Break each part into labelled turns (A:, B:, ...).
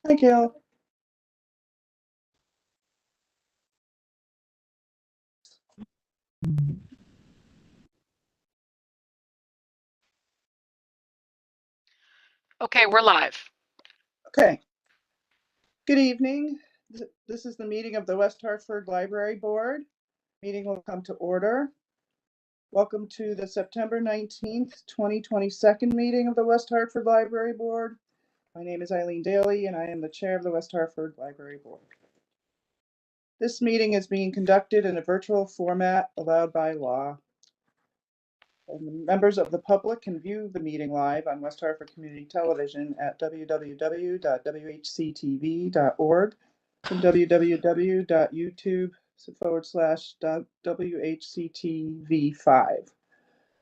A: Hi, Gail.
B: Okay, we're live.
A: Okay. Good evening. This is the meeting of the West Hartford Library Board. Meeting will come to order. Welcome to the September 19th, 2022 meeting of the West Hartford Library Board. My name is Eileen Daly and I am the chair of the West Hartford Library Board. This meeting is being conducted in a virtual format allowed by law. And members of the public can view the meeting live on West Hartford Community Television at www.whctv.org and www.youtube.com/WHCTV5.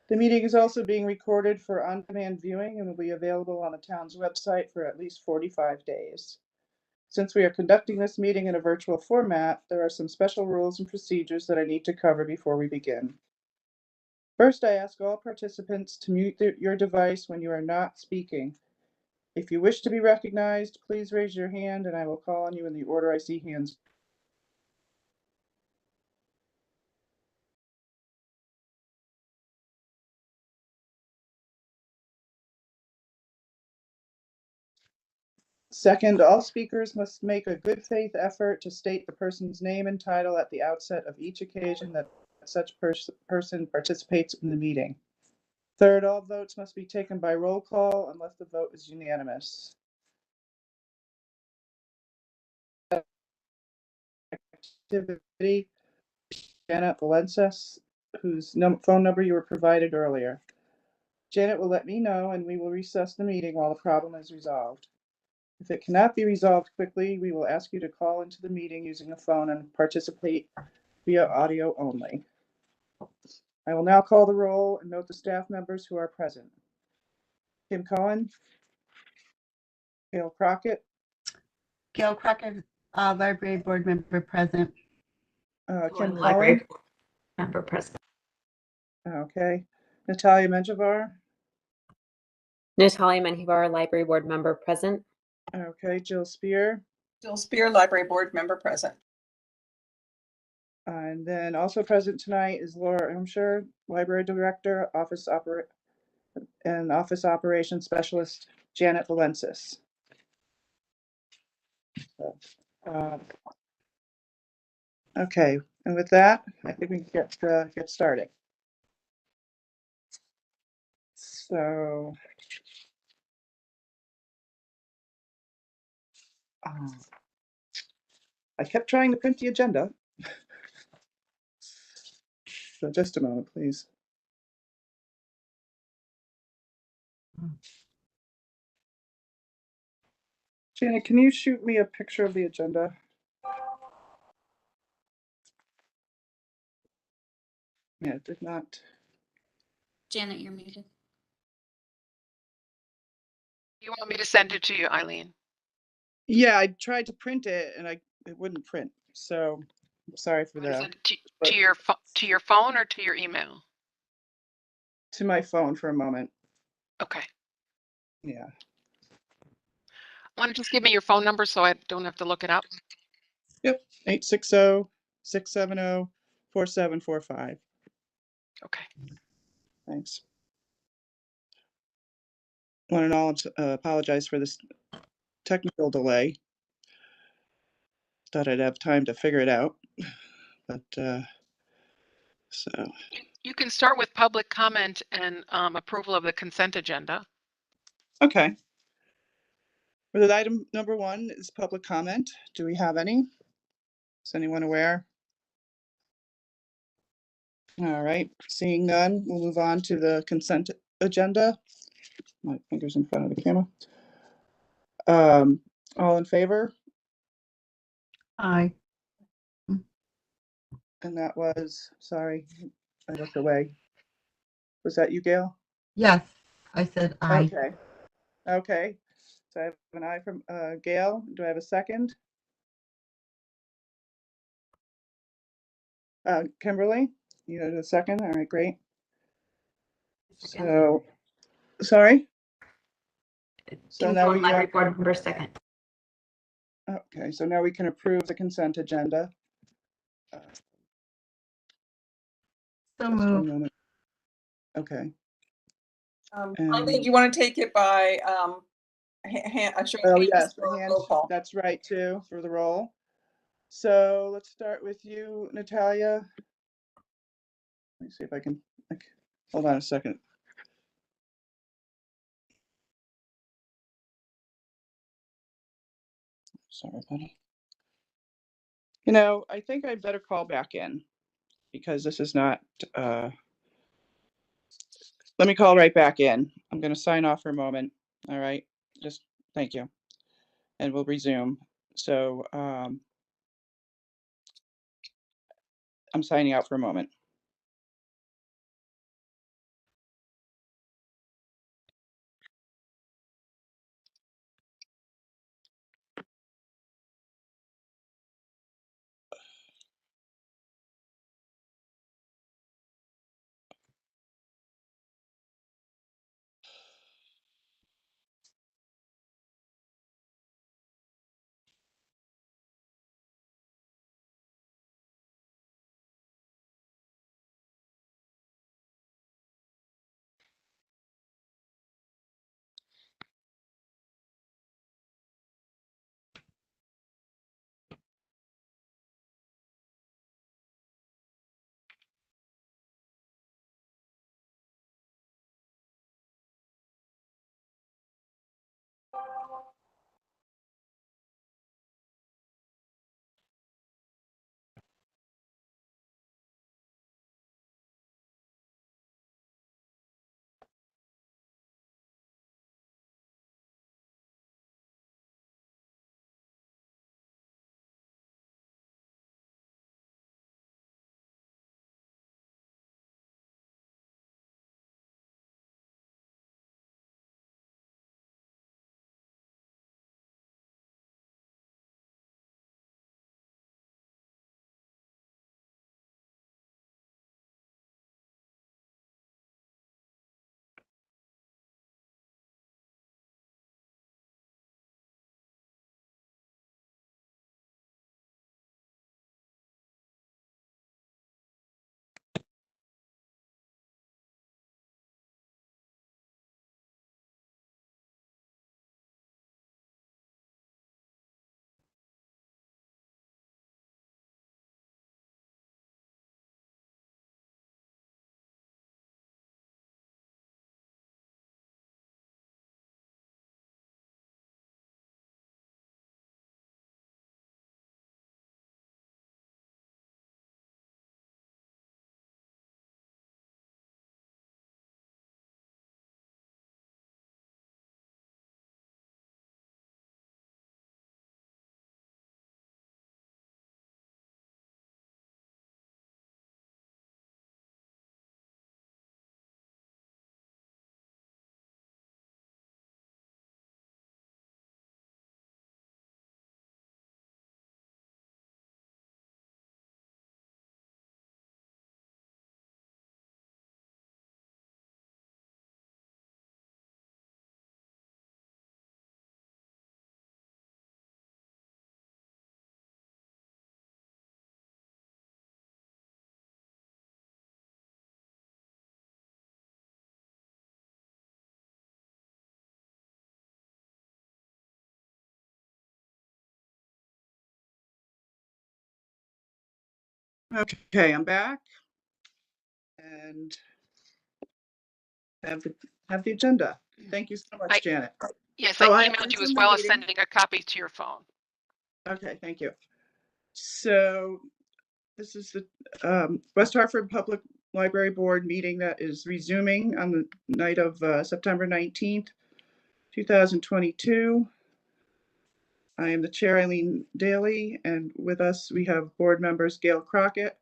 A: The meeting is also being recorded for on-demand viewing and will be available on the town's website for at least 45 days. Since we are conducting this meeting in a virtual format, there are some special rules and procedures that I need to cover before we begin. First, I ask all participants to mute your device when you are not speaking. If you wish to be recognized, please raise your hand and I will call on you in the order I see hands. Second, all speakers must make a good faith effort to state the person's name and title at the outset of each occasion that such person participates in the meeting. Third, all votes must be taken by roll call unless the vote is unanimous. Activity, Janet Valencias, whose phone number you were provided earlier. Janet will let me know and we will recess the meeting while the problem is resolved. If it cannot be resolved quickly, we will ask you to call into the meeting using a phone and participate via audio only. I will now call the roll and note the staff members who are present. Kim Cohen. Gail Crockett.
C: Gail Crockett, Library Board Member present.
A: Kim
D: Library
A: Cohen.
D: Member present.
A: Okay. Natalia Menjivar.
D: Natalia Menjivar, Library Board Member present.
A: Okay. Jill Spear.
E: Jill Spear, Library Board Member present.
A: And then also present tonight is Laura Umsher, Library Director, Office Operations Specialist, Janet Valencias. Okay, and with that, I think we can get started. So, I kept trying to print the agenda. So just a moment, please. Janet, can you shoot me a picture of the agenda? Yeah, it did not.
F: Janet, you're muted.
B: You want me to send it to you, Eileen?
A: Yeah, I tried to print it and it wouldn't print. So I'm sorry for that.
B: To your phone or to your email?
A: To my phone for a moment.
B: Okay.
A: Yeah.
B: Want to just give me your phone number so I don't have to look it up?
A: Yep, 860-670-4745.
B: Okay.
A: Thanks. One and all, apologize for this technical delay. Thought I'd have time to figure it out, but so.
B: You can start with public comment and approval of the consent agenda.
A: Okay. With item number 1 is public comment. Do we have any? Is anyone aware? All right, seeing none, we'll move on to the consent agenda. My finger's in front of the camera. All in favor?
C: Aye.
A: And that was, sorry, I looked away. Was that you, Gail?
C: Yes, I said aye.
A: Okay. Okay. So I have an aye from Gail. Do I have a second? Kimberly, you have a second? All right, great. So, sorry? So now we
D: Library Board Member second.
A: Okay, so now we can approve the consent agenda.
C: So
A: Just one
C: moved.
A: moment. Okay,
E: I think you want to take it by a show of
A: oh
E: hands
A: yes, the
E: or a
A: hand,
E: roll call.
A: that's right too, for the roll. So let's start with you, Natalia. Let me see if I can, hold on a second. Sorry, buddy. You know, I think I better call back in because this is not, let me call right back in. I'm going to sign off for a moment. All right, just thank you. And we'll resume. So I'm signing out for a moment. Okay, I'm back and have the agenda. Thank you so much, Janet.
B: Yes,
A: Oh,
B: I
A: I have
B: emailed you as
A: resumed the
B: well as
A: meeting.
B: sending a copy to your phone.
A: Okay, thank you. So this is the West Hartford Public Library Board meeting that is resuming on the night of September 19th, 2022. I am the chair, Eileen Daly, and with us we have board members Gail Crockett,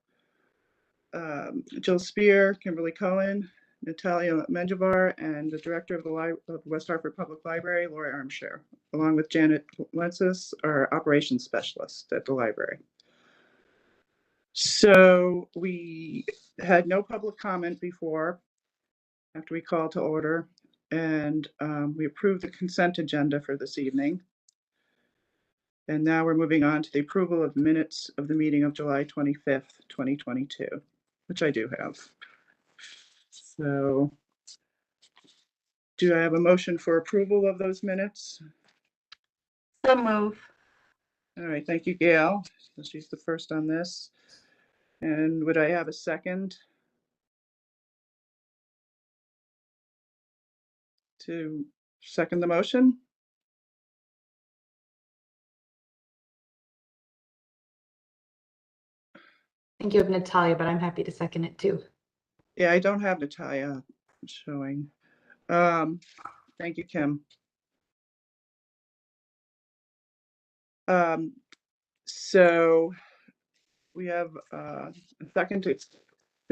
A: Jill Spear, Kimberly Cohen, Natalia Menjivar, and the director of the West Hartford Public Library, Laura Armshire, along with Janet Lensis, our operations specialist at the library. So we had no public comment before, after we called to order, and we approved the consent agenda for this evening. And now we're moving on to the approval of minutes of the meeting of July 25th, 2022, which I do have. So do I have a motion for approval of those minutes?
C: So move.
A: All right, thank you, Gail. She's the first on this. And would I have a second to second the motion?
D: I think you have Natalia, but I'm happy to second it too.
A: Yeah, I don't have Natalia showing. Thank you, Kim. So we have a second to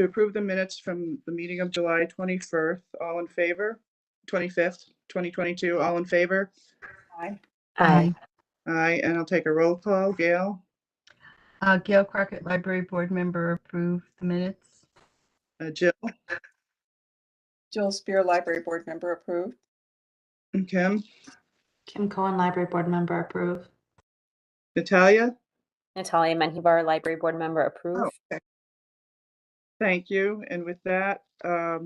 A: approve the minutes from the meeting of July 21st. All in favor? 25th, 2022. All in favor?
E: Aye.
D: Aye.
A: Aye, and I'll take a roll call. Gail?
C: Gail Crockett, Library Board Member, approve the minutes.
A: Jill?
E: Jill Spear, Library Board Member, approved.
A: And Kim?
D: Kim Cohen, Library Board Member, approve.
A: Natalia?
D: Natalia Menjivar, Library Board Member, approve.
A: Oh, okay. Thank you. And with that, I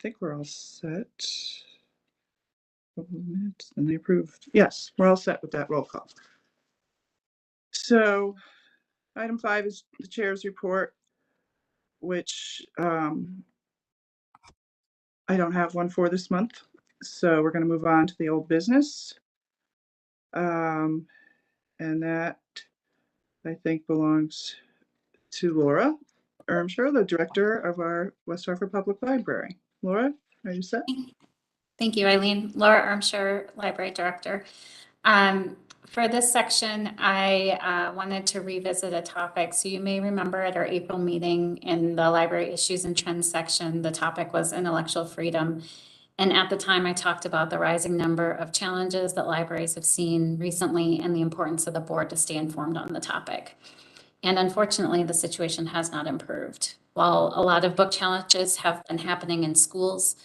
A: think we're all set. Couple of minutes, and they approved. Yes, we're all set with that roll call. So item 5 is the chair's report, which I don't have one for this month. So we're going to move on to the old business. And that I think belongs to Laura Ermsher, the director of our West Hartford Public Library. Laura, are you set?
F: Thank you, Eileen. Laura Ermsher, Library Director. For this section, I wanted to revisit a topic. So you may remember at our April meeting in the Library Issues and Trends section, the topic was intellectual freedom. And at the time, I talked about the rising number of challenges that libraries have seen recently and the importance of the board to stay informed on the topic. And unfortunately, the situation has not improved. While a lot of book challenges have been happening in schools,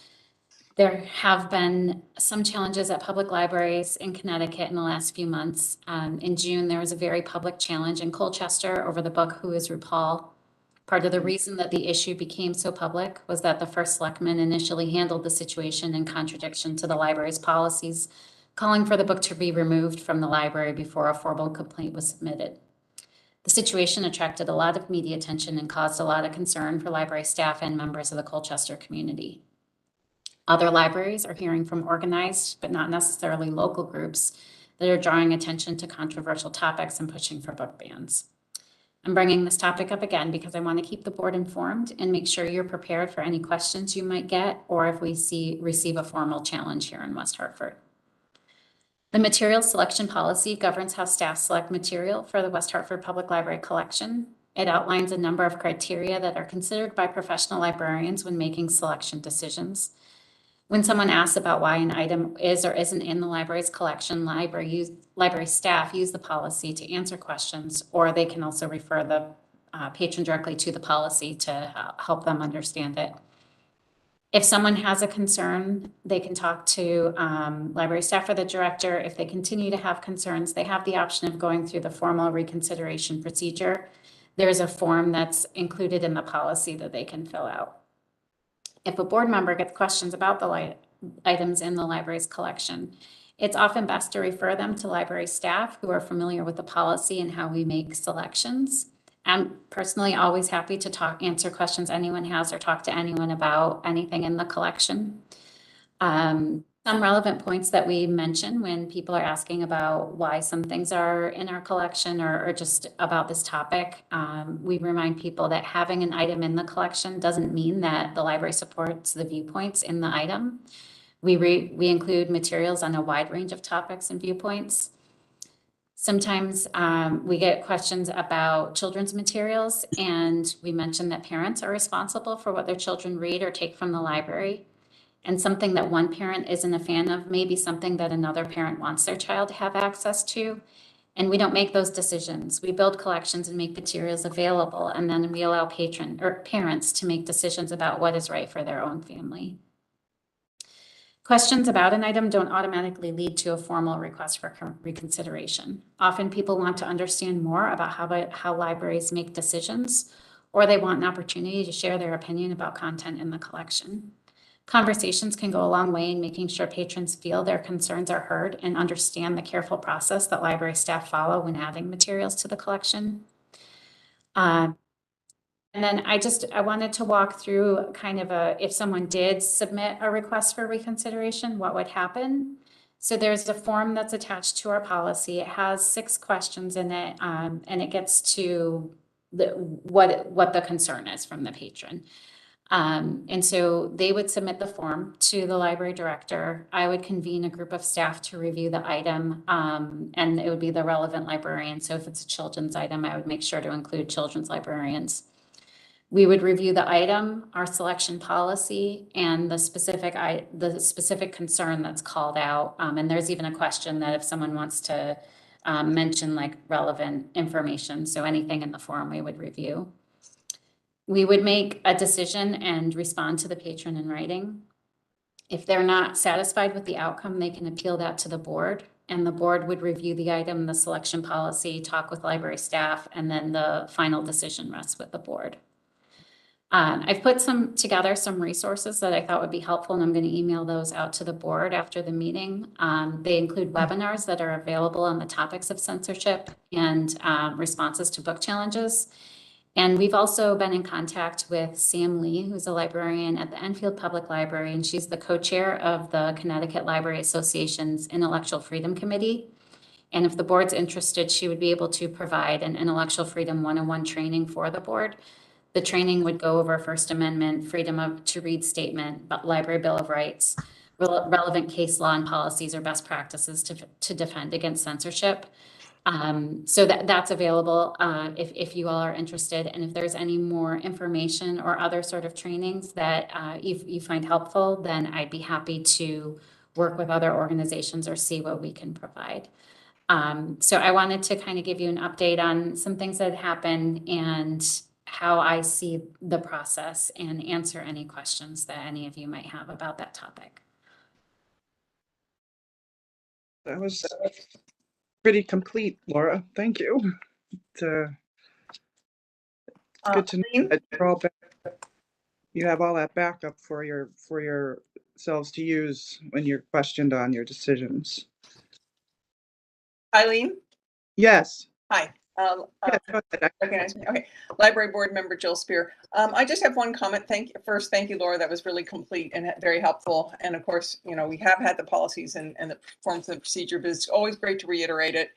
F: there have been some challenges at public libraries in Connecticut in the last few months. In June, there was a very public challenge in Colchester over the book Who is RuPaul? Part of the reason that the issue became so public was that the first selectman initially handled the situation in contradiction to the library's policies, calling for the book to be removed from the library before a formal complaint was submitted. The situation attracted a lot of media attention and caused a lot of concern for library staff and members of the Colchester community. Other libraries are hearing from organized, but not necessarily local groups that are drawing attention to controversial topics and pushing for book bans. I'm bringing this topic up again because I want to keep the board informed and make sure you're prepared for any questions you might get or if we receive a formal challenge here in West Hartford. The material selection policy governs how staff select material for the West Hartford Public Library collection. It outlines a number of criteria that are considered by professional librarians when making selection decisions. When someone asks about why an item is or isn't in the library's collection, library staff use the policy to answer questions, or they can also refer the patron directly to the policy to help them understand it. If someone has a concern, they can talk to library staff or the director. If they continue to have concerns, they have the option of going through the formal reconsideration procedure. There's a form that's included in the policy that they can fill out. If a board member gets questions about the items in the library's collection, it's often best to refer them to library staff who are familiar with the policy and how we make selections. I'm personally always happy to answer questions anyone has or talk to anyone about anything in the collection. Some relevant points that we mention when people are asking about why some things are in our collection or just about this topic, we remind people that having an item in the collection doesn't mean that the library supports the viewpoints in the item. We include materials on a wide range of topics and viewpoints. Sometimes we get questions about children's materials, and we mention that parents are responsible for what their children read or take from the library. And something that one parent isn't a fan of may be something that another parent wants their child to have access to. And we don't make those decisions. We build collections and make materials available, and then we allow parents to make decisions about what is right for their own family. Questions about an item don't automatically lead to a formal request for reconsideration. Often people want to understand more about how libraries make decisions, or they want an opportunity to share their opinion about content in the collection. Conversations can go a long way in making sure patrons feel their concerns are heard and understand the careful process that library staff follow when adding materials to the collection. And then I wanted to walk through kind of if someone did submit a request for reconsideration, what would happen. So there's a form that's attached to our policy. It has 6 questions in it, and it gets to what the concern is from the patron. And so they would submit the form to the library director. I would convene a group of staff to review the item, and it would be the relevant librarian. So if it's a children's item, I would make sure to include children's librarians. We would review the item, our selection policy, and the specific concern that's called out. And there's even a question that if someone wants to mention like relevant information, so anything in the form we would review. We would make a decision and respond to the patron in writing. If they're not satisfied with the outcome, they can appeal that to the board, and the board would review the item, the selection policy, talk with library staff, and then the final decision rests with the board. I've put together some resources that I thought would be helpful, and I'm going to email those out to the board after the meeting. They include webinars that are available on the topics of censorship and responses to book challenges. And we've also been in contact with Sam Lee, who's a librarian at the Enfield Public Library, and she's the co-chair of the Connecticut Library Association's Intellectual Freedom Committee. And if the board's interested, she would be able to provide an Intellectual Freedom 101 training for the board. The training would go over First Amendment, freedom to read statement, Library Bill of Rights, relevant case law and policies or best practices to defend against censorship. So that's available if you all are interested. And if there's any more information or other sort of trainings that you find helpful, then I'd be happy to work with other organizations or see what we can provide. So I wanted to kind of give you an update on some things that happened and how I see the process and answer any questions that any of you might have about that topic.
A: That was pretty complete, Laura. Thank you. It's good to know that you're all you have all that backup for yourselves to use when you're questioned on your decisions.
E: Eileen?
A: Yes.
E: Hi.
A: Yeah, go ahead.
E: Recognize me. Okay. Library Board Member Jill Spear. I just have one comment. Thank you, Laura. That was really complete and very helpful. And of course, you know, we have had the policies and the forms of procedure, but it's always great to reiterate it.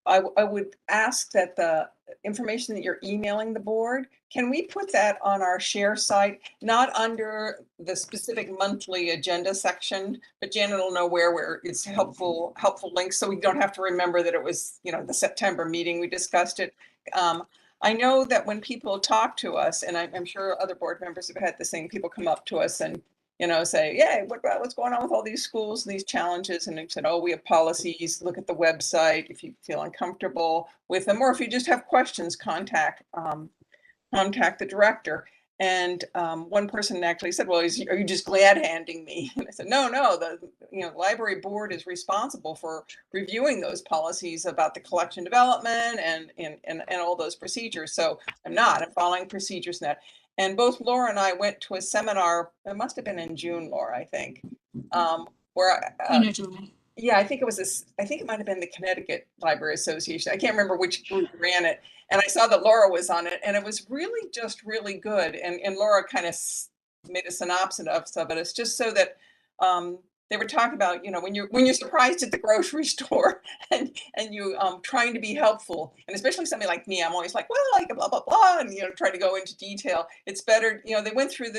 E: I would ask that the information that you're emailing the board, can we put that on our share site, not under the specific monthly agenda section, but Janet will know where it's helpful links, so we don't have to remember that it was, you know, the September meeting we discussed it. I know that when people talk to us, and I'm sure other board members have had the same, people come up to us and, you know, say, yeah, what's going on with all these schools and these challenges? And they said, oh, we have policies, look at the website if you feel uncomfortable with them, or if you just have questions, contact the director. And one person actually said, well, are you just glad handing me? And I said, no, the library board is responsible for reviewing those policies about the collection development and all those procedures. So I'm following procedures in that. And both Laura and I went to a seminar, it must have been in June, Laura, I think, where
F: July.
E: Yeah, I think it might have been the Connecticut Library Association. I can't remember which group ran it. And I saw that Laura was on it, and it was really good. And Laura kind of made a synopsis of it. It's just so that they were talking about, you know, when you're surprised at the grocery store and you trying to be helpful, and especially somebody like me, I'm always like, well, like blah blah blah, and try to go into detail. It's better, they went through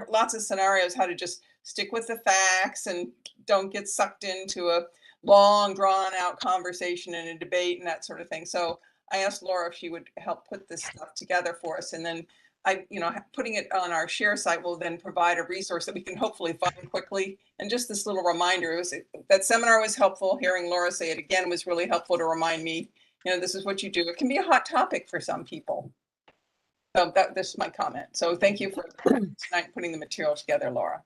E: lots of scenarios how to just stick with the facts and don't get sucked into a long drawn out conversation and a debate and that sort of thing. So I asked Laura if she would help put this stuff together for us, and then putting it on our share site will then provide a resource that we can hopefully find quickly. And just this little reminder, that seminar was helpful. Hearing Laura say it again was really helpful to remind me, this is what you do. It can be a hot topic for some people. So this is my comment. So thank you for tonight putting the material together, Laura.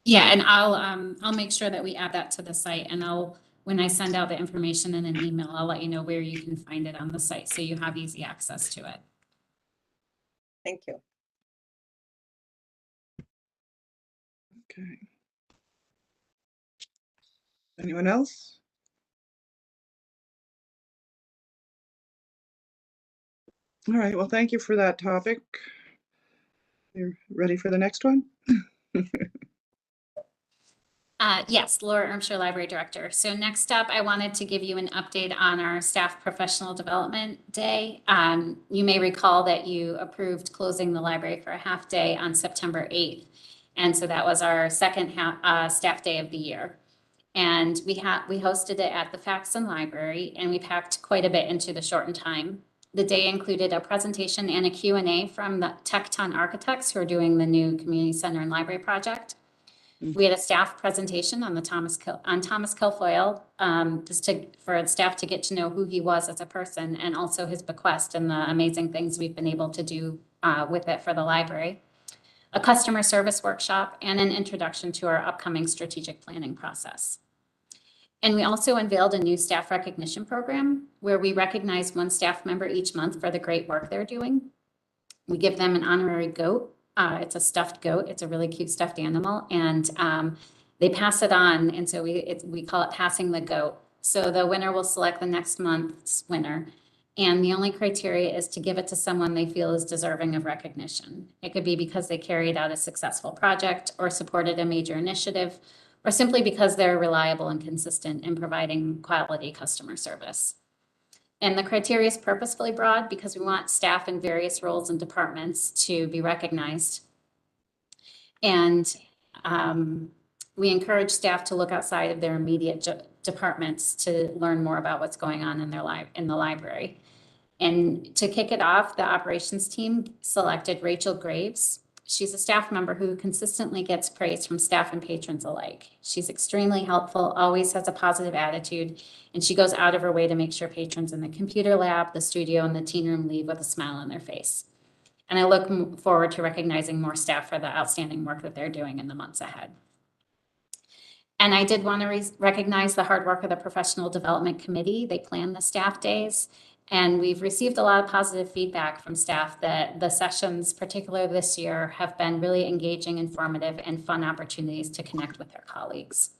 F: Yeah, and I'll make sure that we add that to the site, and when I send out the information in an email, I'll let you know where you can find it on the site, so you have easy access to it.
E: Thank you.
A: Okay. Anyone else? All right, well, thank you for that topic. You're ready for the next one?
F: Yes, Laura Ermshire, Library Director. So next up, I wanted to give you an update on our Staff Professional Development Day. You may recall that you approved closing the library for a half day on September 8th. And so that was our second staff day of the year. And we hosted it at the Faxon Library, and we packed quite a bit into the shortened time. The day included a presentation and a Q&A from the Tecton architects who are doing the new community center and library project. We had a staff presentation on Thomas Kilfoyle, for staff to get to know who he was as a person, and also his bequest and the amazing things we've been able to do with it for the library. A customer service workshop, and an introduction to our upcoming strategic planning process. And we also unveiled a new staff recognition program where we recognize one staff member each month for the great work they're doing. We give them an honorary goat. It's a stuffed goat. It's a really cute stuffed animal, and they pass it on. And so we call it passing the goat. So the winner will select the next month's winner. And the only criteria is to give it to someone they feel is deserving of recognition. It could be because they carried out a successful project or supported a major initiative, or simply because they're reliable and consistent in providing quality customer service. And the criteria is purposefully broad because we want staff in various roles and departments to be recognized. And we encourage staff to look outside of their immediate departments to learn more about what's going on in the library. And to kick it off, the operations team selected Rachel Graves. She's a staff member who consistently gets praise from staff and patrons alike. She's extremely helpful, always has a positive attitude, and she goes out of her way to make sure patrons in the computer lab, the studio, and the teen room leave with a smile on their face. And I look forward to recognizing more staff for the outstanding work that they're doing in the months ahead. And I did want to recognize the hard work of the Professional Development Committee. They plan the staff days. And we've received a lot of positive feedback from staff that the sessions, particularly this year, have been really engaging, informative, and fun opportunities to connect with their colleagues.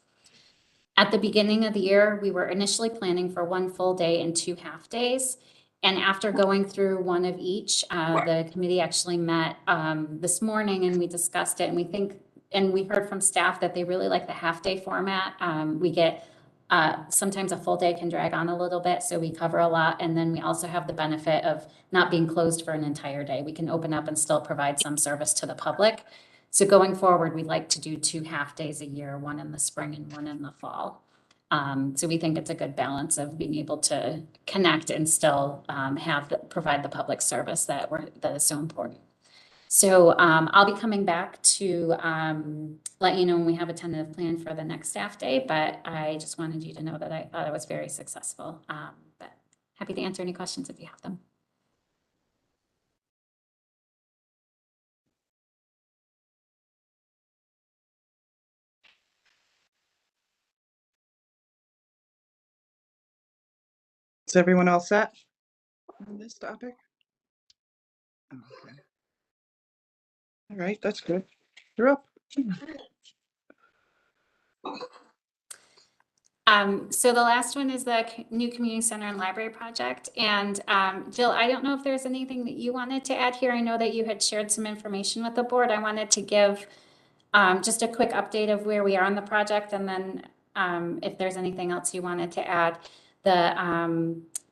F: At the beginning of the year, we were initially planning for one full day and 2 half days. And after going through one of each, the committee actually met this morning, and we discussed it. And we heard from staff that they really like the half day format. We get sometimes a full day can drag on a little bit, so we cover a lot. And then we also have the benefit of not being closed for an entire day. We can open up and still provide some service to the public. So going forward, we'd like to do 2 half days a year, one in the spring and one in the fall. So we think it's a good balance of being able to connect and still provide the public service that is so important. So I'll be coming back to let you know when we have a tentative plan for the next staff day, but I just wanted you to know that I thought it was very successful. But happy to answer any questions if you have them.
A: Is everyone all set on this topic? Okay. All right, that's good. You're up.
F: So the last one is the new community center and library project. And Jill, I don't know if there's anything that you wanted to add here. I know that you had shared some information with the board. I wanted to give just a quick update of where we are on the project, and then if there's anything else you wanted to add.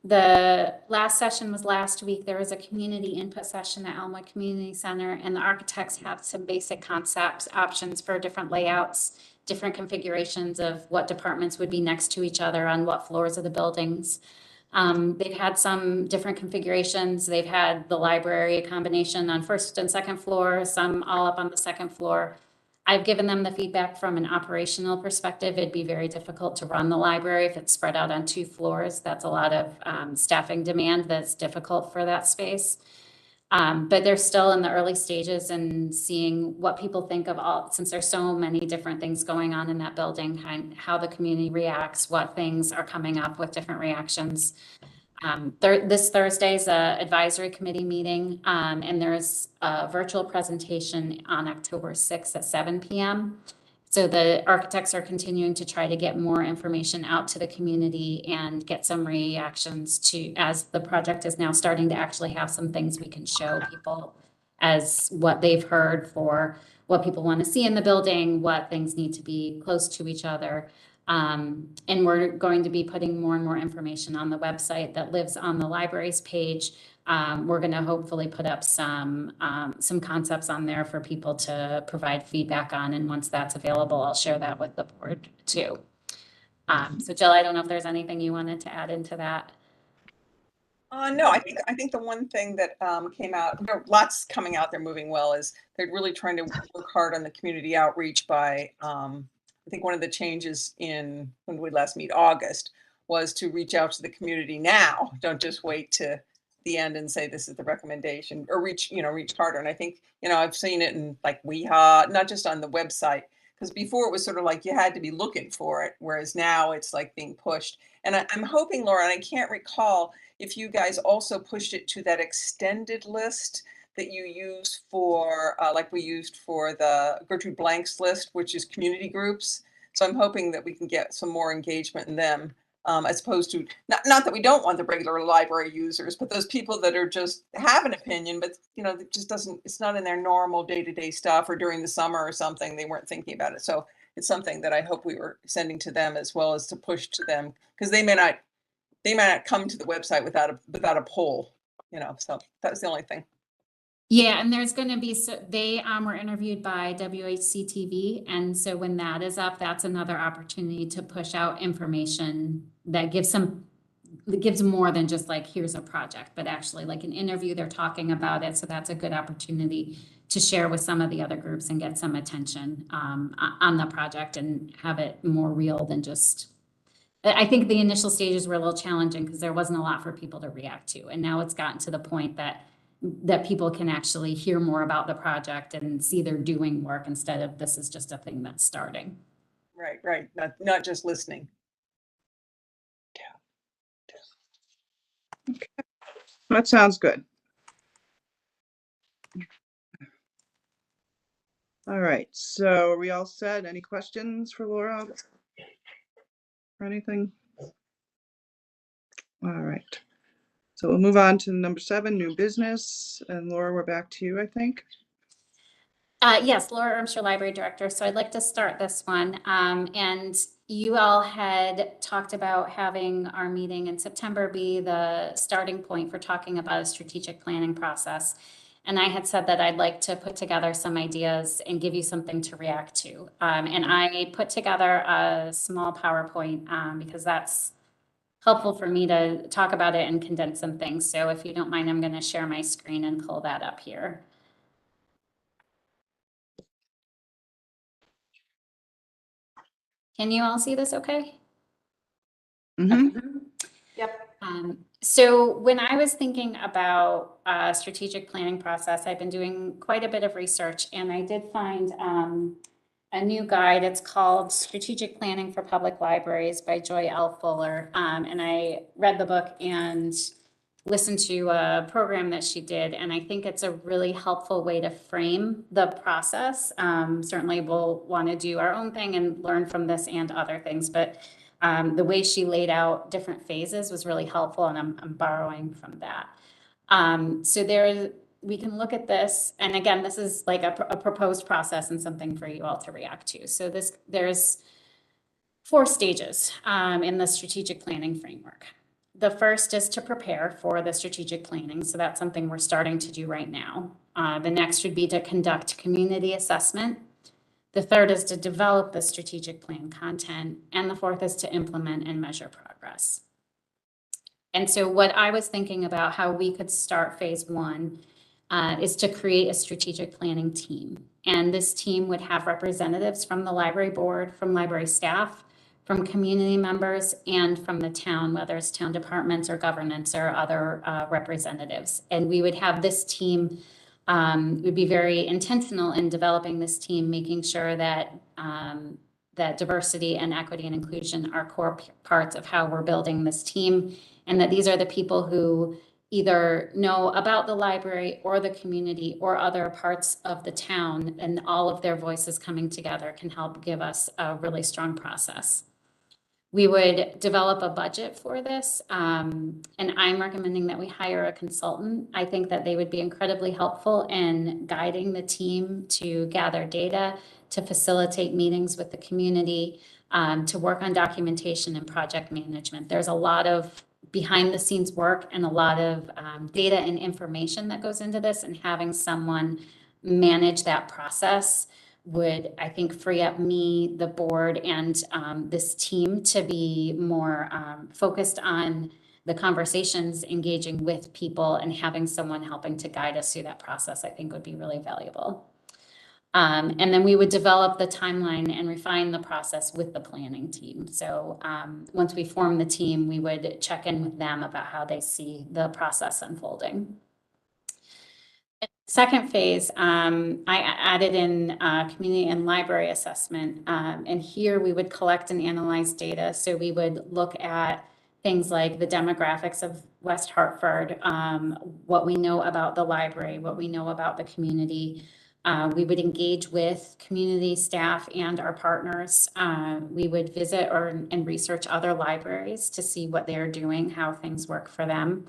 F: The last session was last week. There was a community input session at Elmwood Community Center, and the architects have some basic concepts, options for different layouts, different configurations of what departments would be next to each other on what floors of the buildings. They've had some different configurations. They've had the library combination on first and second floor, some all up on the second floor. I've given them the feedback from an operational perspective. It'd be very difficult to run the library if it's spread out on 2 floors. That's a lot of staffing demand that's difficult for that space. But they're still in the early stages and seeing what people think of all, since there's so many different things going on in that building, how the community reacts, what things are coming up with different reactions. This Thursday is a advisory committee meeting, and there's a virtual presentation on October 6th at 7 p.m. So the architects are continuing to try to get more information out to the community and get some reactions to, as the project is now starting to actually have some things we can show people as what they've heard for what people want to see in the building, what things need to be close to each other. And we're going to be putting more and more information on the website that lives on the library's page. We're going to hopefully put up some concepts on there for people to provide feedback on. And once that's available, I'll share that with the board too. So Jill, I don't know if there's anything you wanted to add into that.
E: No, I think the one thing that came out, there are lots coming out, they're moving well, is they're really trying to work hard on the community outreach by, I think one of the changes in when we last meet August was to reach out to the community now. Don't just wait to the end and say this is the recommendation, or reach harder. And I think, I've seen it in like WeHa, not just on the website, because before it was sort of like you had to be looking for it, whereas now it's like being pushed. And I'm hoping, Laura, and I can't recall if you guys also pushed it to that extended list that you use for, like we used for the Gertrude Blanks list, which is community groups. So I'm hoping that we can get some more engagement in them, as opposed to, not that we don't want the regular library users, but those people that are just have an opinion, but it just doesn't, it's not in their normal day-to-day stuff, or during the summer or something, they weren't thinking about it. So it's something that I hope we were sending to them as well as to push to them, because they may not come to the website without a poll, so that was the only thing.
F: Yeah, and there's going to be, so they were interviewed by WHCTV. And so when that is up, that's another opportunity to push out information that gives more than just like, here's a project, but actually like an interview, they're talking about it. So that's a good opportunity to share with some of the other groups and get some attention on the project and have it more real than just, I think the initial stages were a little challenging because there wasn't a lot for people to react to. And now it's gotten to the point that people can actually hear more about the project and see they're doing work instead of this is just a thing that's starting.
E: Right. Not just listening.
A: Okay. That sounds good. All right, so are we all set? Any questions for Laura or anything? All right. So we'll move on to number 7, new business. And Laura, we're back to you, I think.
F: Yes, Laura Ermshire, Library Director. So I'd like to start this one. And you all had talked about having our meeting in September be the starting point for talking about a strategic planning process. And I had said that I'd like to put together some ideas and give you something to react to. And I put together a small PowerPoint because that's helpful for me to talk about it and condense some things. So if you don't mind, I'm going to share my screen and pull that up here. Can you all see this okay?
A: Mm-hmm.
D: Yep.
F: So when I was thinking about a strategic planning process, I've been doing quite a bit of research, and I did find a new guide. It's called Strategic Planning for Public Libraries by Joy L. Fuller. And I read the book and listened to a program that she did, and I think it's a really helpful way to frame the process. Certainly we'll want to do our own thing and learn from this and other things, but the way she laid out different phases was really helpful, and I'm borrowing from that. So we can look at this, and again, this is like a proposed process and something for you all to react to. So there's 4 stages in the strategic planning framework. The first is to prepare for the strategic planning. So that's something we're starting to do right now. The next would be to conduct community assessment. The third is to develop the strategic plan content. And the fourth is to implement and measure progress. And so what I was thinking about how we could start phase 1 is to create a strategic planning team. And this team would have representatives from the library board, from library staff, from community members, and from the town, whether it's town departments or governance or other representatives. And we would have this team, we'd be very intentional in developing this team, making sure that that diversity and equity and inclusion are core parts of how we're building this team, and that these are the people who either know about the library or the community or other parts of the town, and all of their voices coming together can help give us a really strong process. We would develop a budget for this, and I'm recommending that we hire a consultant. I think that they would be incredibly helpful in guiding the team to gather data, to facilitate meetings with the community, to work on documentation and project management. There's a lot of behind the scenes work and a lot of data and information that goes into this, and having someone manage that process would, I think, free up me, the board, and this team to be more focused on the conversations, engaging with people, and having someone helping to guide us through that process, I think would be really valuable. And then we would develop the timeline and refine the process with the planning team. So once we form the team, we would check in with them about how they see the process unfolding. Second phase, I added in community and library assessment. And here we would collect and analyze data. So we would look at things like the demographics of West Hartford, what we know about the library, what we know about the community. We would engage with community staff and our partners. We would visit and research other libraries to see what they're doing, how things work for them.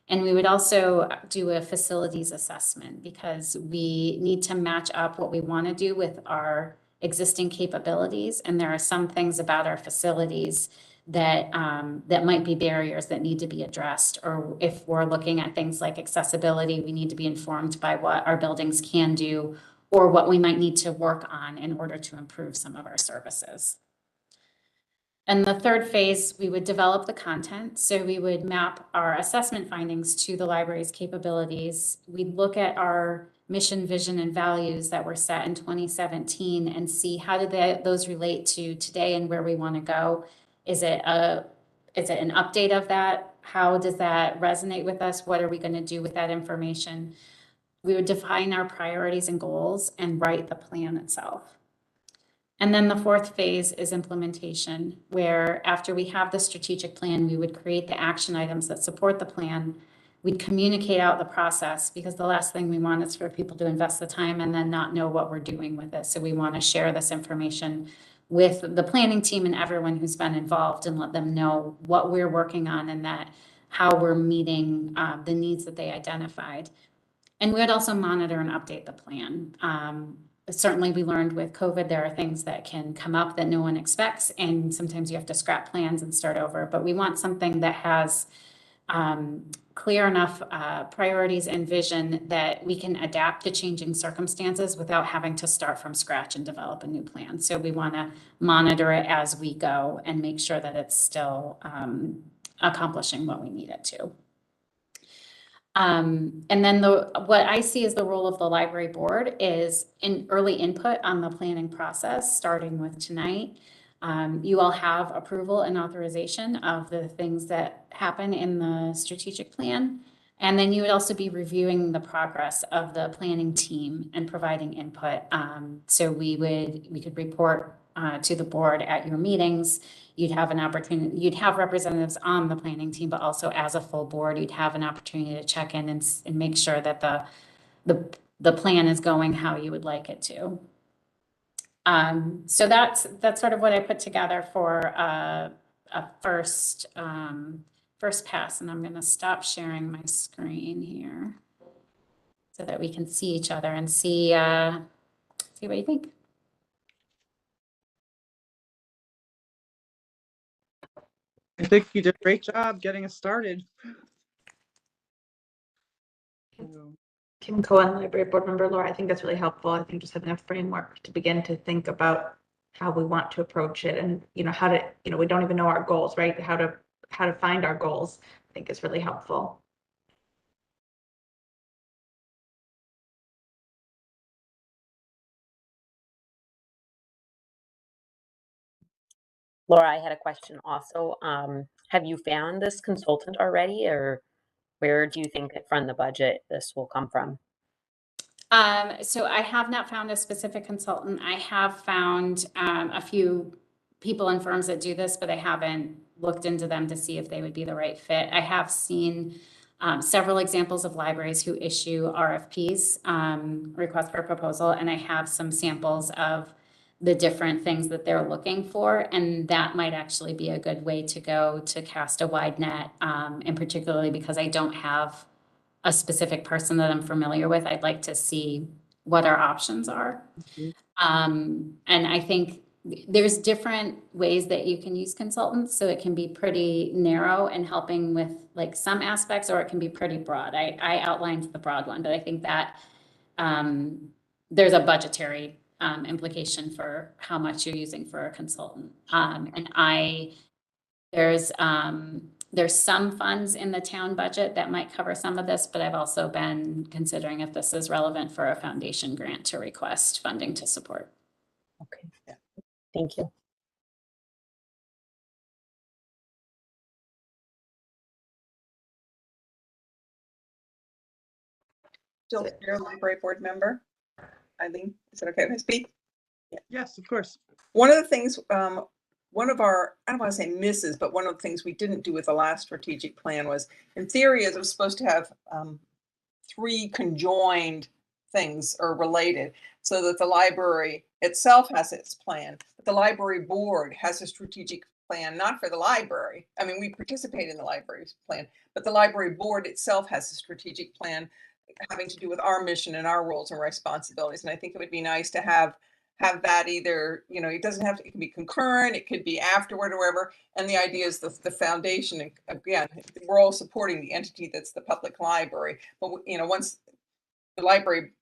F: And we would also do a facilities assessment, because we need to match up what we want to do with our existing capabilities. And there are some things about our facilities that that might be barriers that need to be addressed. Or if we're looking at things like accessibility, we need to be informed by what our buildings can do or what we might need to work on in order to improve some of our services. And the third phase, we would develop the content. So we would map our assessment findings to the library's capabilities. We'd look at our mission, vision, and values that were set in 2017 and see how do those relate to today and where we want to go. Is it an update of that? How does that resonate with us? What are we going to do with that information? We would define our priorities and goals and write the plan itself. And then the fourth phase is implementation, where after we have the strategic plan, we would create the action items that support the plan. We'd communicate out the process, because the last thing we want is for people to invest the time and then not know what we're doing with it. So we want to share this information with the planning team and everyone who's been involved, and let them know what we're working on and that how we're meeting the needs that they identified. And we would also monitor and update the plan. Certainly we learned with COVID, there are things that can come up that no one expects, and sometimes you have to scrap plans and start over. But we want something that has clear enough priorities and vision that we can adapt to changing circumstances without having to start from scratch and develop a new plan. So we want to monitor it as we go and make sure that it's still accomplishing what we need it to. And then what I see as the role of the library board is in early input on the planning process, starting with tonight. You all have approval and authorization of the things that happen in the strategic plan. And then you would also be reviewing the progress of the planning team and providing input. So we could report to the board at your meetings. You'd have an opportunity, you'd have representatives on the planning team, but also as a full board, you'd have an opportunity to check in and make sure that the plan is going how you would like it to. So that's sort of what I put together for a first pass. And I'm going to stop sharing my screen here so that we can see each other and see what you think.
A: I think you did a great job getting us started.
D: Kim Cohen, library board member. Laura, I think that's really helpful. I think just having a framework to begin to think about how we want to approach it, and how to, we don't even know our goals, right? How to find our goals, I think is really helpful.
G: Laura, I had a question also. Have you found this consultant already, or where do you think from the budget this will come from?
F: So I have not found a specific consultant. I have found a few people and firms that do this, but I haven't looked into them to see if they would be the right fit. I have seen several examples of libraries who issue RFPs, request for proposal, and I have some samples of the different things that they're looking for, and that might actually be a good way to go to cast a wide net, and particularly because I don't have a specific person that I'm familiar with. I'd like to see what our options are. And I think there's different ways that you can use consultants. So it can be pretty narrow and helping with like some aspects, or it can be pretty broad. I outlined the broad one, but I think that there's a budgetary implication for how much you're using for a consultant. There's some funds in the town budget that might cover some of this, but I've also been considering if this is relevant for a foundation grant to request funding to support.
G: Okay, thank you.
E: Still your library board member, Eileen, is it okay if I speak?
A: Yes, of course.
E: One of the things, one of our, I don't want to say misses, but one of the things we didn't do with the last strategic plan was, in theory, it was supposed to have 3 conjoined things or related, so that the library itself has its plan, but the library board has a strategic plan, not for the library. I mean, we participate in the library's plan, but the library board itself has a strategic plan having to do with our mission and our roles and responsibilities. And I think it would be nice to have that either, you know, it doesn't have to, it can be concurrent, it could be afterward or wherever. And the idea is the foundation, and again, we're all supporting the entity that's the public library. But, you know, once the library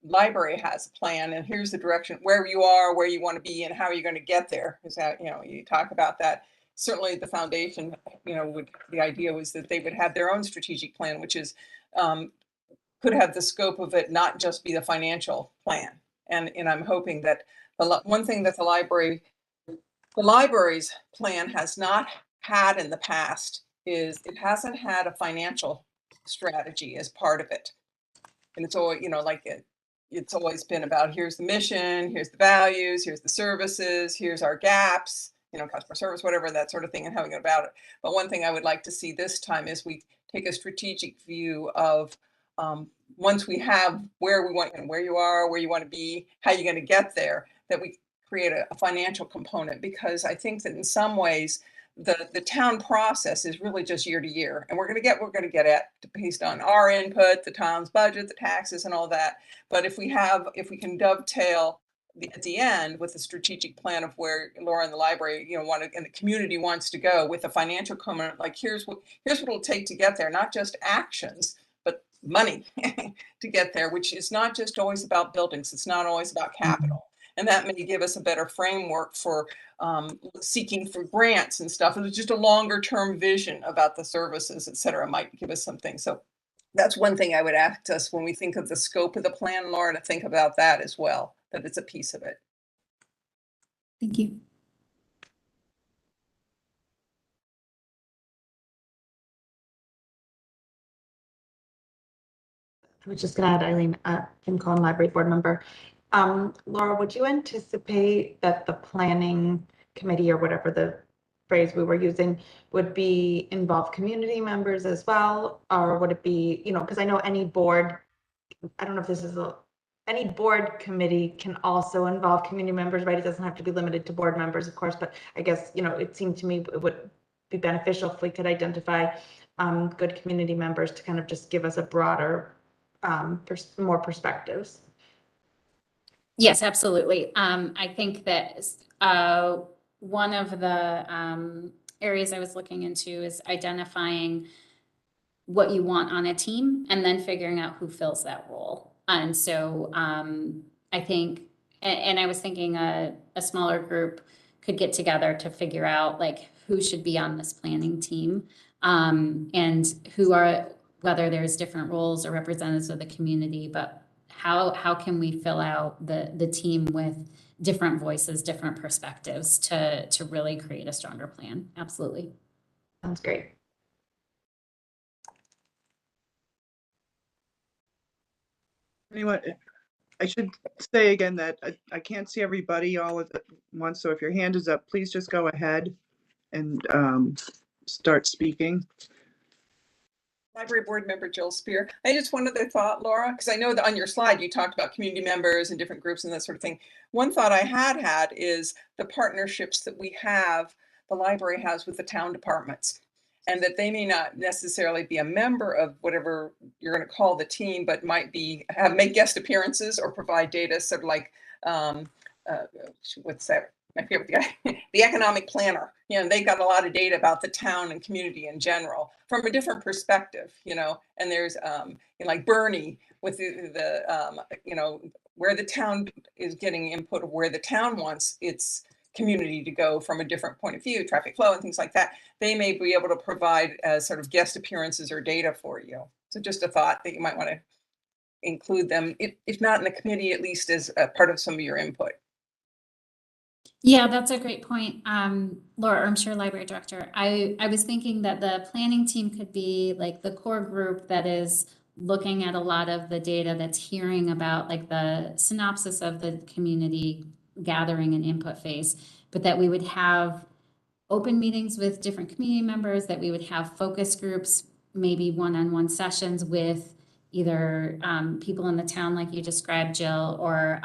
E: has a plan and here's the direction, where you are, where you want to be and how you're going to get there, is that, you know, you talk about that. Certainly the foundation, you know, the idea was that they would have their own strategic plan, which is, could have the scope of it not just be the financial plan. And I'm hoping that one thing that the library's plan has not had in the past is it hasn't had a financial strategy as part of it. And it's always, you know, like it's always been about, here's the mission, here's the values, here's the services, here's our gaps, you know, customer service, whatever, that sort of thing, and having it about it. But one thing I would like to see this time is we take a strategic view of, once we have where we want and where you are, where you want to be, how you're going to get there, that we create a financial component. Because I think that in some ways the town process is really just year to year, and we're going to get at based on our input, the town's budget, the taxes and all that. But if we can dovetail at the end with a strategic plan of where Laura and the library, you know, and the community wants to go, with a financial component, like here's what it'll take to get there, not just actions, but money to get there, which is not just always about buildings. It's not always about capital. And that may give us a better framework for seeking for grants and stuff. It was just a longer term vision about the services, et cetera, might give us something. So that's one thing I would ask us when we think of the scope of the plan, Laura, to think about that as well, that it's a piece of it.
F: Thank you.
D: I was just going to add, Eileen, Kim Cohen, library board member. Laura, would you anticipate that the planning committee, or whatever the phrase we were using, would be involve community members as well? Or would it be, you know, because I know any board, I don't know if this is any board committee can also involve community members, right? It doesn't have to be limited to board members, of course, but I guess, you know, it seemed to me it would be beneficial if we could identify good community members to kind of just give us a broader, more perspectives.
F: Yes, absolutely. I think that one of the areas I was looking into is identifying what you want on a team and then figuring out who fills that role. And so I think, and I was thinking a smaller group could get together to figure out like who should be on this planning team, and who are, whether there's different roles or representatives of the community, but how can we fill out the team with different voices, different perspectives to really create a stronger plan? Absolutely.
D: Sounds great.
A: Anyone? I should say again that I can't see everybody all at once, so if your hand is up, please just go ahead and start speaking.
E: Library Board Member Jill Spear. I just one other thought, Laura, because I know that on your slide you talked about community members and different groups and that sort of thing. One thought I had is the partnerships that we have, the library has with the town departments, and that they may not necessarily be a member of whatever you're going to call the team, but might be make guest appearances or provide data, sort of like what's that? I forget what the economic planner, you know, they've got a lot of data about the town and community in general from a different perspective, you know, and there's, you know, like Bernie with the you know, where the town is getting input of where the town wants its community to go from a different point of view, traffic flow and things like that. They may be able to provide sort of guest appearances or data for you. So just a thought that you might want to include them, if not in the committee, at least as a part of some of your input.
F: Yeah, that's a great point. Laura Ermshire, Library Director. I was thinking that the planning team could be like the core group that is looking at a lot of the data, that's hearing about like the synopsis of the community gathering and input phase, but that we would have open meetings with different community members, that we would have focus groups, maybe one-on-one sessions with either people in the town like you described, Jill, or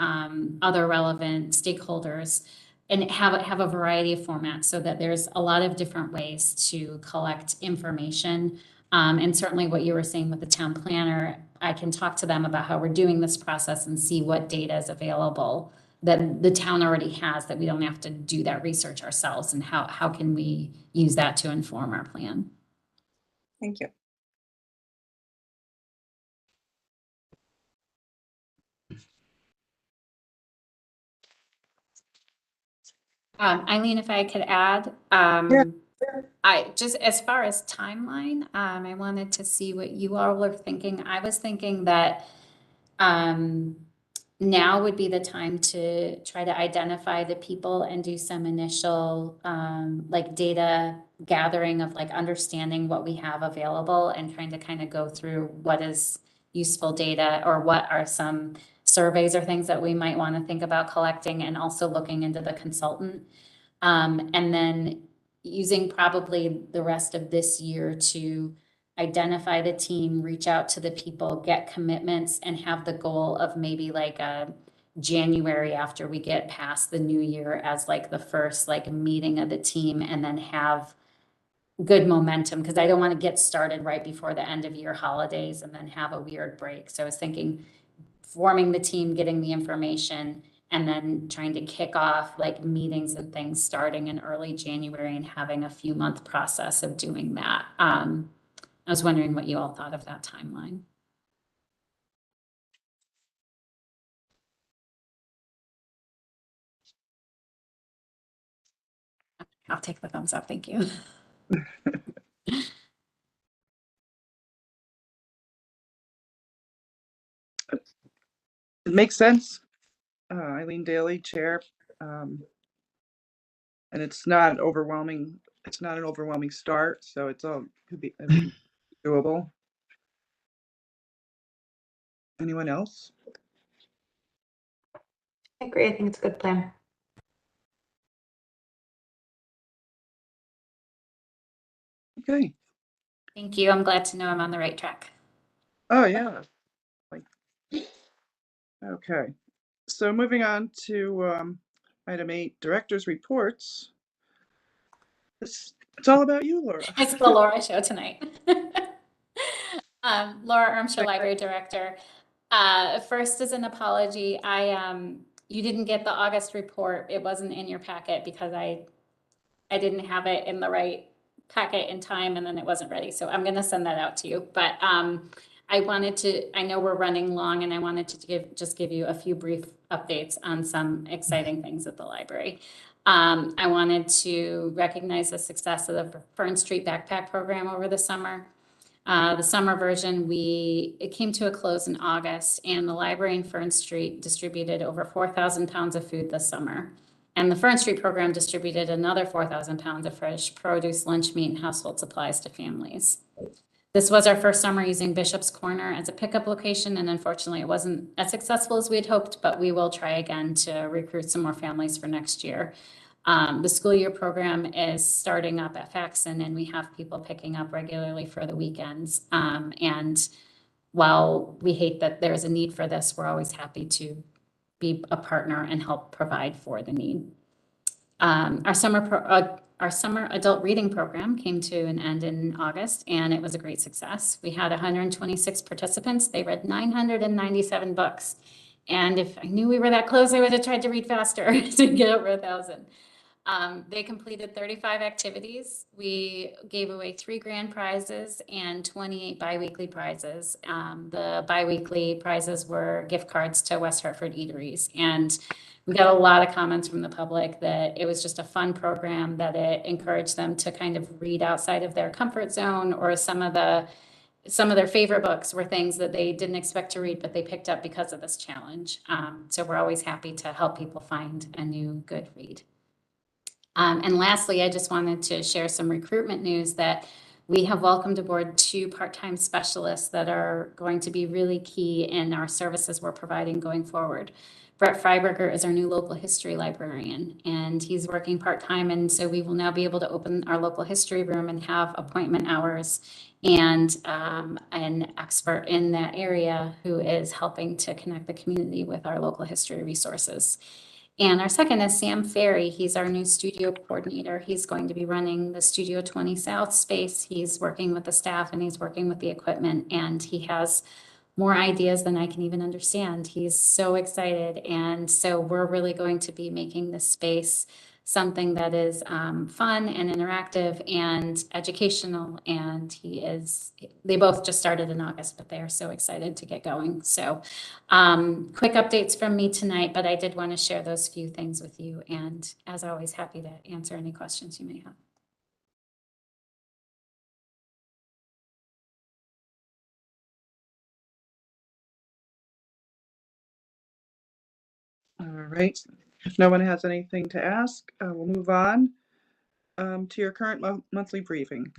F: other relevant stakeholders, and have a variety of formats so that there's a lot of different ways to collect information. And certainly what you were saying with the town planner, I can talk to them about how we're doing this process and see what data is available that the town already has, that we don't have to do that research ourselves, and how can we use that to inform our plan.
E: Thank you.
F: Eileen, if I could add, I just, as far as timeline, I wanted to see what you all were thinking. I was thinking that now would be the time to try to identify the people and do some initial like data gathering of like understanding what we have available and trying to kind of go through what is useful data or what are some surveys or things that we might want to think about collecting, and also looking into the consultant. And then using probably the rest of this year to identify the team, reach out to the people, get commitments, and have the goal of maybe like a January after we get past the new year as like the first like meeting of the team, and then have good momentum, because I don't want to get started right before the end of year holidays and then have a weird break. So I was thinking forming the team, getting the information, and then trying to kick off like meetings and things starting in early January and having a few month process of doing that. I was wondering what you all thought of that timeline. I'll take the thumbs up. Thank you.
A: It makes sense. Eileen Daly, Chair. And it's not overwhelming. It's not an overwhelming start, so it's all could be doable. Anyone else?
D: I agree. I think it's a good plan.
A: Okay.
F: Thank you. I'm glad to know I'm on the right track.
A: Oh, yeah. Okay. So moving on to item 8, director's reports. It's all about you, Laura.
F: It's the Laura show tonight. Laura Ermshire, Library Director. First is an apology. You didn't get the August report. It wasn't in your packet because I didn't have it in the right packet in time, and then it wasn't ready. So I'm going to send that out to you. But I know we're running long, and I wanted to just give you a few brief updates on some exciting things at the library. I wanted to recognize the success of the Fern Street Backpack Program over the summer. The summer version, it came to a close in August, and the library in Fern Street distributed over 4,000 pounds of food this summer. And the Fern Street program distributed another 4,000 pounds of fresh produce, lunch meat, and household supplies to families. This was our first summer using Bishop's Corner as a pickup location, and unfortunately it wasn't as successful as we had hoped, but we will try again to recruit some more families for next year. The school year program is starting up at Faxon, and we have people picking up regularly for the weekends. And while we hate that there's a need for this, we're always happy to be a partner and help provide for the need. Our summer adult reading program came to an end in August, and it was a great success. We had 126 participants. They read 997 books. And if I knew we were that close, I would have tried to read faster to get over 1,000. They completed 35 activities. We gave away 3 grand prizes and 28 biweekly prizes. The biweekly prizes were gift cards to West Hartford eateries. And we got a lot of comments from the public that it was just a fun program, that it encouraged them to kind of read outside of their comfort zone, or some of their favorite books were things that they didn't expect to read, but they picked up because of this challenge. So we're always happy to help people find a new good read. And lastly, I just wanted to share some recruitment news that we have welcomed aboard 2 part-time specialists that are going to be really key in our services we're providing going forward. Brett Freiberger is our new local history librarian, and he's working part-time. And so we will now be able to open our local history room and have appointment hours, and an expert in that area who is helping to connect the community with our local history resources. And our second is Sam Ferry. He's our new studio coordinator. He's going to be running the Studio 20 South space. He's working with the staff and he's working with the equipment, and he has more ideas than I can even understand. He's so excited. And so we're really going to be making this space something that is fun and interactive and educational. And they both just started in August, but they are so excited to get going. So quick updates from me tonight, but I did want to share those few things with you. And as always, happy to answer any questions you may have.
A: All right. If no one has anything to ask, we'll move on to your current monthly briefing.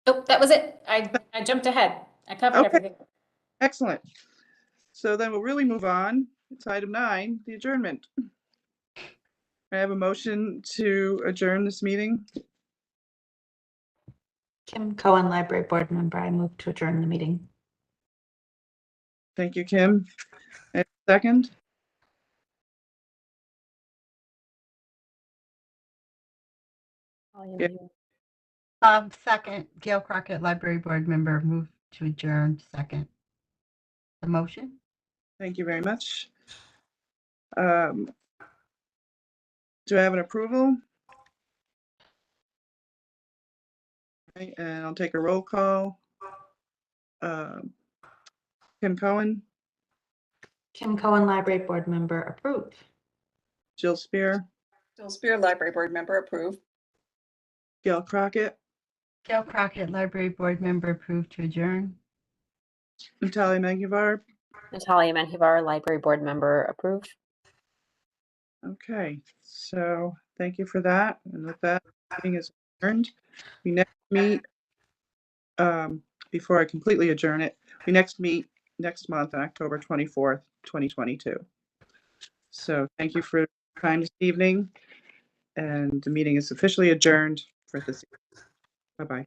F: Oh, that was it. I jumped ahead. I covered
A: Okay.
F: everything.
A: Excellent. So then we'll really move on. It's item 9, the adjournment. I have a motion to adjourn this meeting.
D: Kim Cohen, Library Board Member. I move to adjourn the meeting.
A: Thank you, Kim. And second? Yeah.
C: Second, Gail Crockett, Library Board Member, move to adjourn. Second the motion.
A: Thank you very much. Do I have an approval? Okay, and I'll take a roll call. Kim Cohen,
D: Kim Cohen, Library Board Member. Approved.
A: Jill Spear,
E: Jill Spear, Library Board Member, approve.
A: Gail Crockett,
C: Gail Crockett, Library Board Member, approved to adjourn.
A: Natalia Mangivar.
G: Natalia Menjivar, Library Board Member, approved.
A: Okay, so thank you for that. And with that, meeting is adjourned. We next meet, before I completely adjourn it, we next meet next month, October 24th, 2022. So thank you for your time this evening, and the meeting is officially adjourned for this evening. Bye-bye.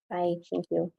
G: Bye. Thank you.